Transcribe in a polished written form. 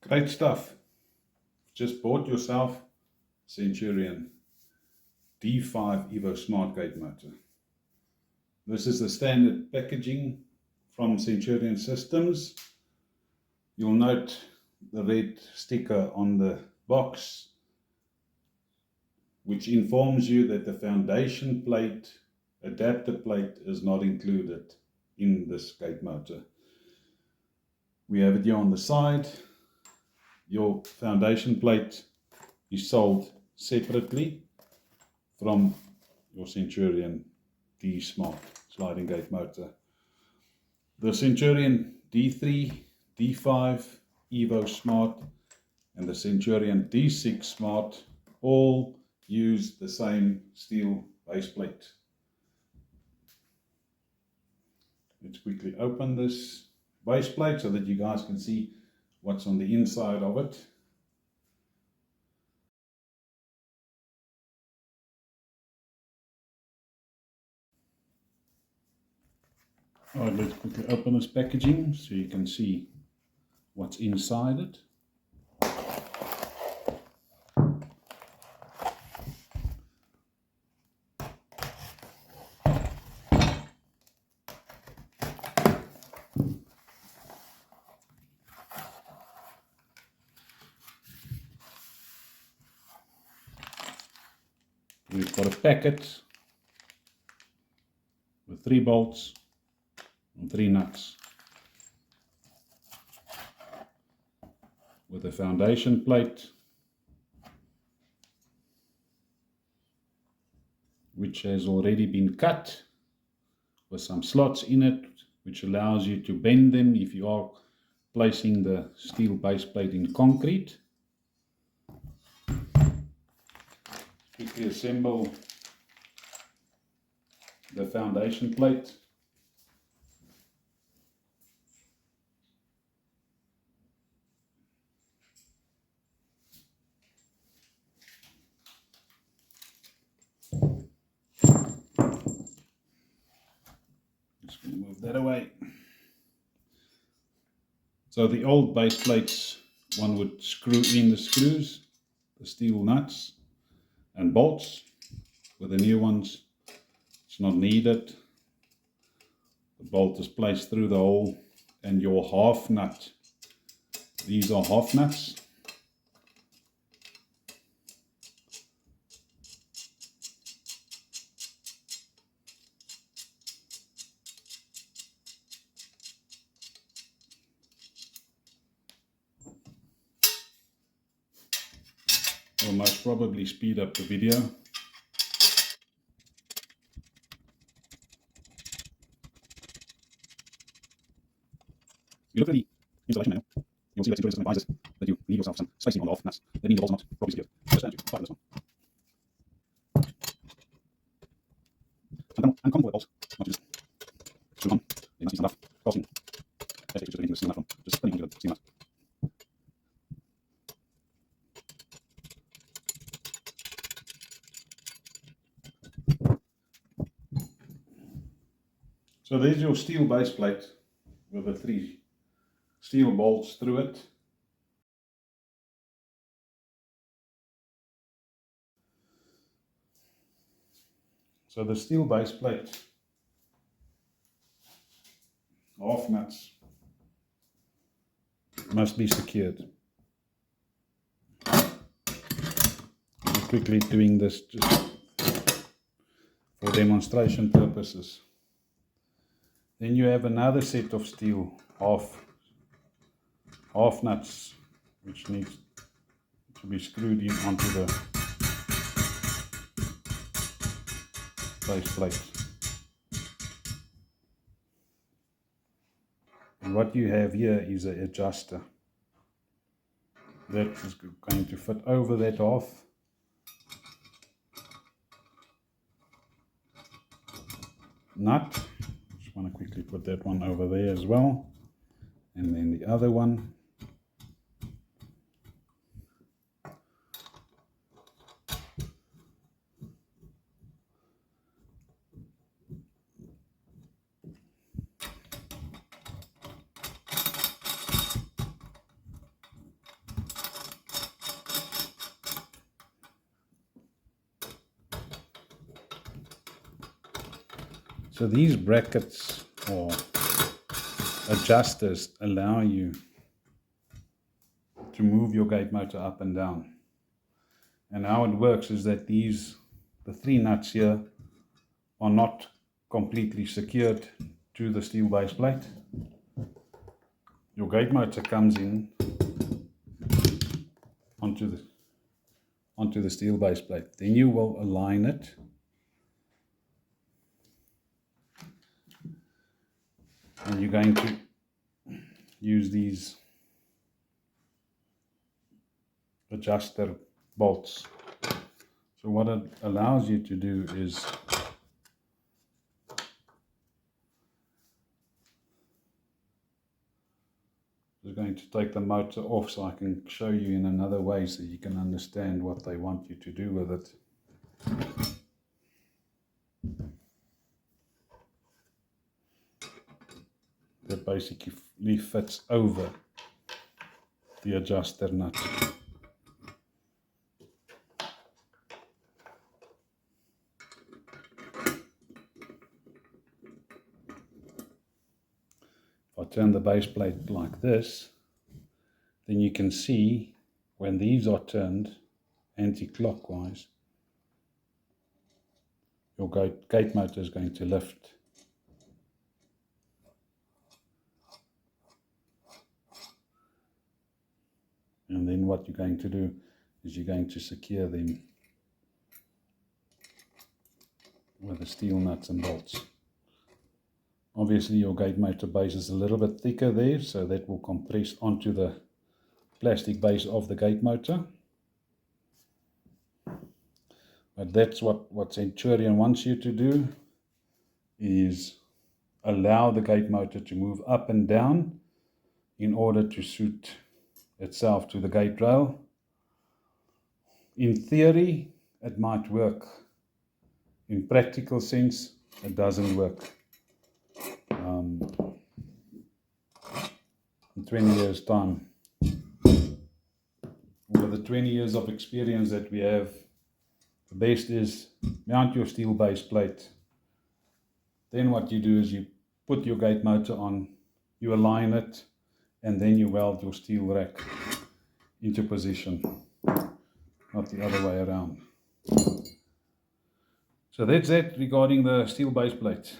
Great stuff. Just bought yourself Centurion D5 Evo Smart gate motor. This is the standard packaging from Centurion Systems. You'll note the red sticker on the box, which informs you that the foundation plate, adapter plate, is not included in this gate motor. We have it here on the side. Your foundation plate is sold separately from your Centurion D Smart sliding gate motor. The Centurion D3 D5 Evo Smart and the Centurion D6 Smart all use the same steel base plate. Let's quickly open this base plate so that you guys can see what's on the inside of it. Alright, let's quickly open this packaging so you can see what's inside it. We've got a packet with 3 bolts and 3 nuts, with a foundation plate which has already been cut with some slots in it, which allows you to bend them if you are placing the steel base plate in concrete. Quickly assemble the foundation plate. Just going to move that away. So the old base plates, one would screw in the screws, the steel nuts and bolts. With the new ones, it's not needed. The bolt is placed through the hole, and your half nut, these are half nuts. Will most probably speed up the video. You look at the installation manual, you'll see that Centurion System advises that you leave yourself some spacing on the off nuts. That means the bolts are not properly secured. Just stand to tighten this one. Some uncomfortable bolts, not just screw on. They must be stand off, crossing. That's just into the steel nut from just putting into the steel nut. So there's your steel base plate with the 3 steel bolts through it. So the steel base plate, half nuts, must be secured. I'm quickly doing this just for demonstration purposes. Then you have another set of steel half nuts, which needs to be screwed in onto the base plate. And what you have here is an adjuster that is going to fit over that half. Nut. Just want to quickly put that one over there as well, and then the other one. So these brackets or adjusters allow you to move your gate motor up and down. And how it works is that the 3 nuts here are not completely secured to the steel base plate. Your gate motor comes in onto the steel base plate. Then you will align it and you're going to use these adjuster bolts. So what it allows you to do is I'm going to take the motor off so I can show you in another way so you can understand what they want you to do with it. That basically fits over the adjuster nut. If I turn the base plate like this, then you can see when these are turned anti-clockwise, your gate motor is going to lift. And then what you're going to do is you're going to secure them with the steel nuts and bolts. Obviously your gate motor base is a little bit thicker there, so that will compress onto the plastic base of the gate motor. But that's what Centurion wants you to do, is allow the gate motor to move up and down in order to suit itself to the gate rail. In theory, it might work. In practical sense, it doesn't work. In 20 years' time, with the 20 years of experience that we have, the best is mount your steel base plate. Then what you do is you put your gate motor on, you align it, and then you weld your steel rack into position, not the other way around. So that's it regarding the steel base plate.